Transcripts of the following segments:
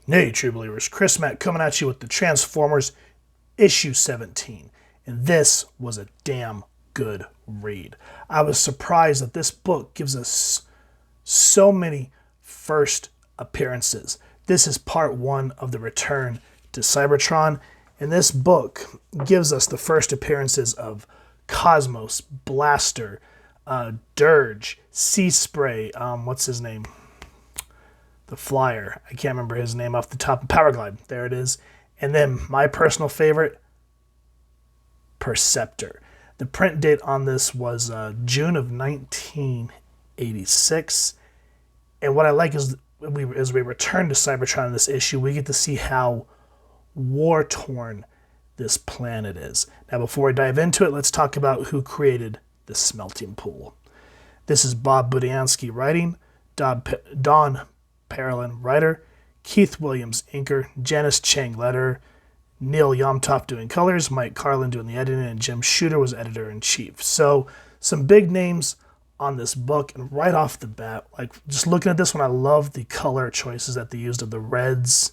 Hey, true believers, Chris Mack coming at you with the Transformers issue 17. And this was a damn good read. I was surprised that this book gives us so many first appearances. This is part one of the return to Cybertron. And this book gives us the first appearances of Cosmos, Blaster, Dirge, Sea Spray, what's his name? The Flyer. I can't remember his name off the top. Powerglide. There it is. And then my personal favorite, Perceptor. The print date on this was June of 1986. And what I like is as we return to Cybertron in this issue, we get to see how war-torn this planet is. Now, before we dive into it, let's talk about who created the smelting pool. This is Bob Budiansky writing, Don Perlin writer, Keith Williams inker, Janice Chiang letterer, Nel Yomtov doing colors, Mike Carlin doing the editing, and Jim Shooter was editor-in-chief. So some big names on this book, and right off the bat, like just looking at this one, I love the color choices that they used of the reds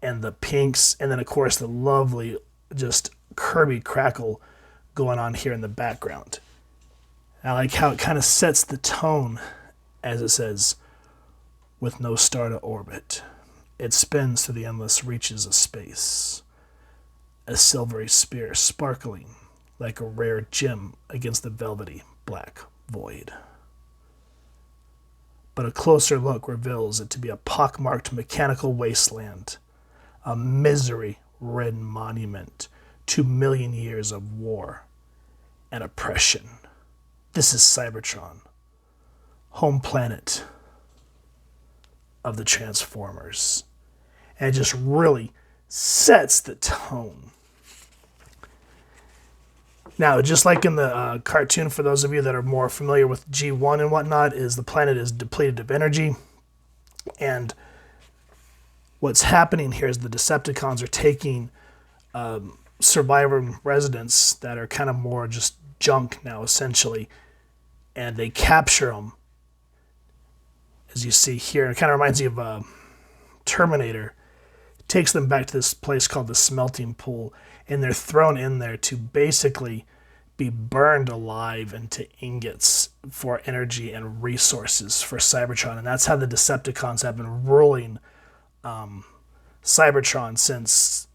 and the pinks, and then of course the lovely just Kirby crackle going on here in the background. I like how it kind of sets the tone, as it says, with no star to orbit. It spins through the endless reaches of space, a silvery spear sparkling like a rare gem against the velvety black void. But a closer look reveals it to be a pockmarked mechanical wasteland, a misery-ridden monument to 1,000,000 years of war and oppression. This is Cybertron, home planet of the Transformers. And it just really sets the tone. Now, just like in the cartoon, for those of you that are more familiar with G1 and whatnot, is the planet is depleted of energy. And what's happening here is the Decepticons are taking survivor residents that are kind of more just junk now, essentially, and they capture them, as you see here. It kind of reminds you of Terminator. It takes them back to this place called the Smelting Pool, and they're thrown in there to basically be burned alive into ingots for energy and resources for Cybertron. And that's how the Decepticons have been ruling Cybertron since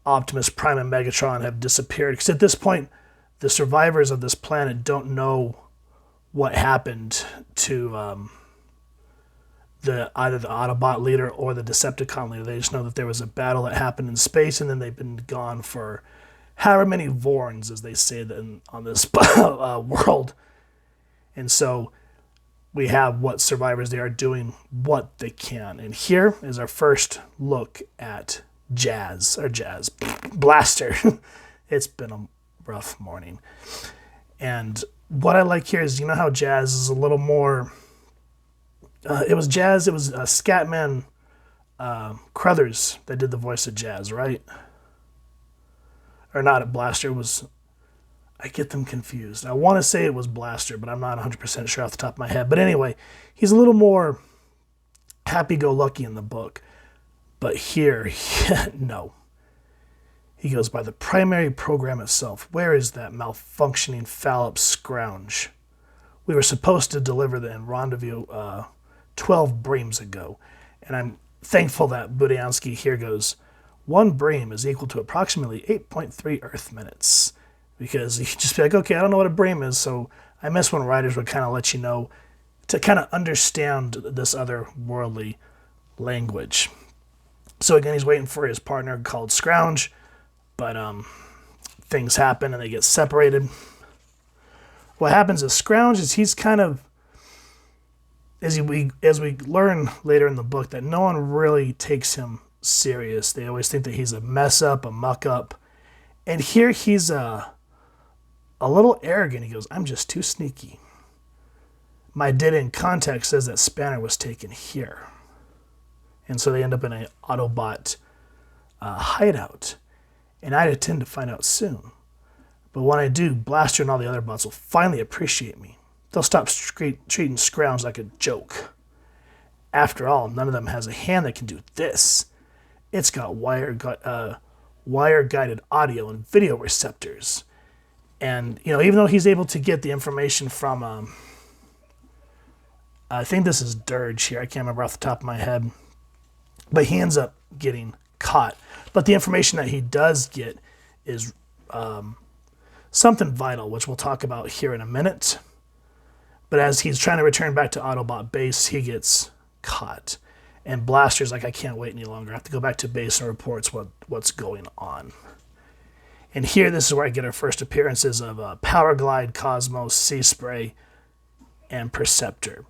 Optimus Prime and Megatron have disappeared. Because at this point, the survivors of this planet don't know what happened to either the Autobot leader or the Decepticon leader. They just know that there was a battle that happened in space, and then they've been gone for however many Vorns, as they say on this world. And so we have what survivors they are doing what they can. And here is our first look at Blaster. It's been a rough morning. And what I like here is, you know how Jazz is a little more... it was Scatman Crothers that did the voice of Jazz, right? Or not at Blaster, it was... I get them confused. I want to say it was Blaster, but I'm not 100% sure off the top of my head. But anyway, he's a little more happy-go-lucky in the book. But here, no. He goes, by the primary program itself, where is that malfunctioning phallop scrounge? We were supposed to deliver the rendezvous 12 breams ago. And I'm thankful that Budiansky here goes, 1 bream is equal to approximately 8.3 Earth minutes. Because you just be like, okay, I don't know what a bream is, so I miss when writers would kind of let you know to kind of understand this otherworldly language. So again, he's waiting for his partner called Scrounge, but things happen and they get separated. What happens is Scrounge is he's kind of, as we learn later in the book, that no one really takes him serious. They always think that he's a mess up, a muck up. And here he's a little arrogant. He goes, I'm just too sneaky. My data in context says that Spanner was taken here. And so they end up in an Autobot hideout. And I intend to find out soon. But when I do, Blaster and all the other bots will finally appreciate me. They'll stop treating Scrounge like a joke. After all, none of them has a hand that can do this. It's got wire-guided audio and video receptors. And, even though he's able to get the information from, I think this is Dirge here, I can't remember off the top of my head, but he ends up getting caught. But the information that he does get is something vital, which we'll talk about here in a minute. But as he's trying to return back to Autobot base, he gets caught. And Blaster's like, I can't wait any longer. I have to go back to base and reports what's going on. And here, this is where I get our first appearances of Power Glide, Cosmos, Sea Spray, and Perceptor.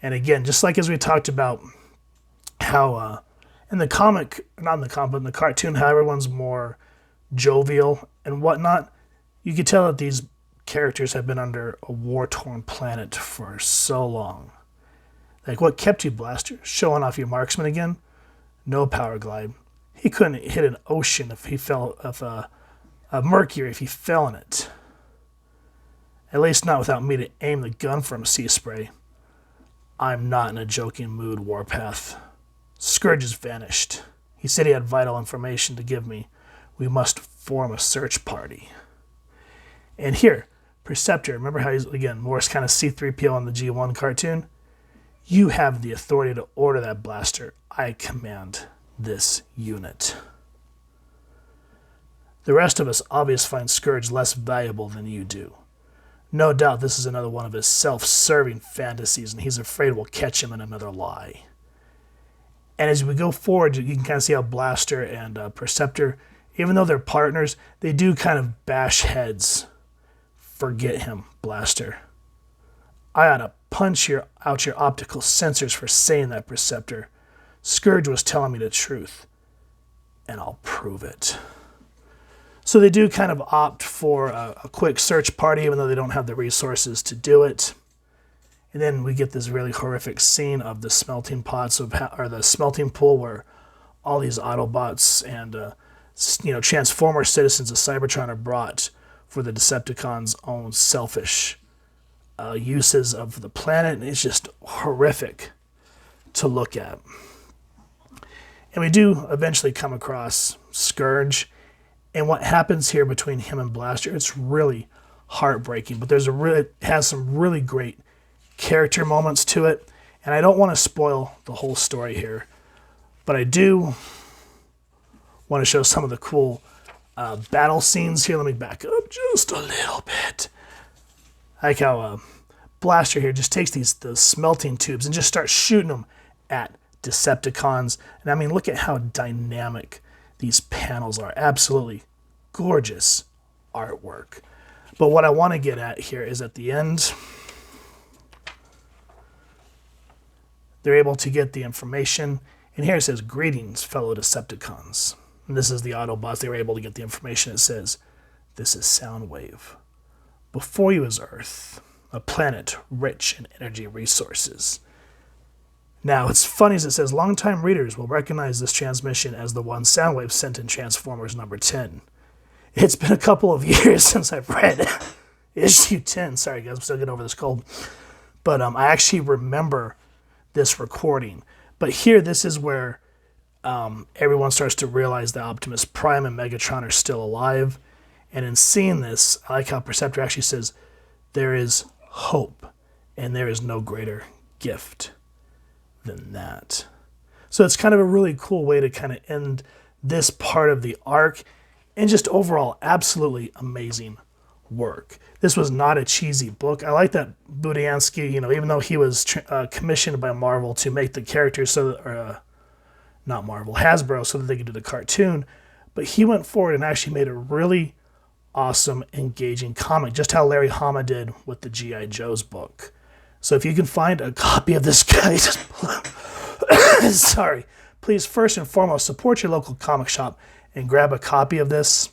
And again, just like as we talked about how in the cartoon, how everyone's more jovial and whatnot, you can tell that these characters have been under a war-torn planet for so long. Like, what kept you, Blaster? Showing off your marksman again? No Power Glide. He couldn't hit an ocean if he fell of Mercury if he fell in it. At least not without me to aim the gun from Sea Spray. I'm not in a joking mood, Warpath. Scourge has vanished. He said he had vital information to give me. We must form a search party. And here, Perceptor, remember how he's, again, more kind of C-3PO on the G1 cartoon? You have the authority to order that blaster. I command this unit. The rest of us obviously find Scourge less valuable than you do. No doubt this is another one of his self-serving fantasies, and he's afraid we'll catch him in another lie. And as we go forward, you can kind of see how Blaster and Perceptor, even though they're partners, they do kind of bash heads. Forget him, Blaster. I ought to punch out your optical sensors for saying that, Perceptor. Scourge was telling me the truth, and I'll prove it. So they do kind of opt for a quick search party, even though they don't have the resources to do it. And then we get this really horrific scene of the smelting pots or the smelting pool, where all these Autobots and Transformer citizens of Cybertron are brought for the Decepticons' own selfish uses of the planet. And it's just horrific to look at. And we do eventually come across Scourge. And what happens here between him and Blaster, it's really heartbreaking. But it has some really great character moments to it. And I don't want to spoil the whole story here, but I do want to show some of the cool battle scenes here. Let me back up just a little bit. I like how Blaster here just takes those smelting tubes and just starts shooting them at Decepticons. And I mean, look at how dynamic these panels are. Absolutely gorgeous artwork. But what I want to get at here is at the end, they're able to get the information. And here it says, "Greetings, fellow Decepticons." And this is the Autobots. They were able to get the information. It says, "This is Soundwave. Before you is Earth, a planet rich in energy resources." Now, what's funny is it says, "Longtime readers will recognize this transmission as the one Soundwave sent in Transformers number 10. It's been a couple of years since I've read issue 10. Sorry, guys, I'm still getting over this cold. But I actually remember this recording. But here, this is where everyone starts to realize that Optimus Prime and Megatron are still alive. And in seeing this, I like how Perceptor actually says, "There is hope, and there is no greater gift than that." So it's kind of a really cool way to kind of end this part of the arc, and just overall absolutely amazing work. This was not a cheesy book. I like that Budiansky, even though he was commissioned by Marvel to make the characters not Marvel, Hasbro, so that they could do the cartoon, but he went forward and actually made a really awesome, engaging comic, just how Larry Hama did with the G.I. Joe's book. So if you can find a copy of this, guys, please first and foremost support your local comic shop and grab a copy of this.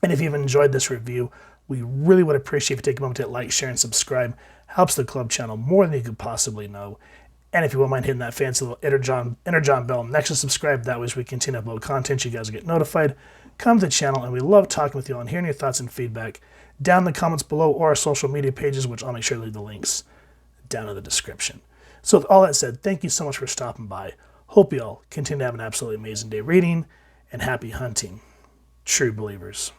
And if you've enjoyed this review, we really would appreciate if you take a moment to hit like, share, and subscribe. Helps the club channel more than you could possibly know. And if you wouldn't mind hitting that fancy little Energon bell next to subscribe, that way as we continue to upload content, you guys will get notified. Come to the channel, and we love talking with you all and hearing your thoughts and feedback down in the comments below, or our social media pages, which I'll make sure to leave the links down in the description. So with all that said, thank you so much for stopping by. Hope you all continue to have an absolutely amazing day reading, and happy hunting, true believers.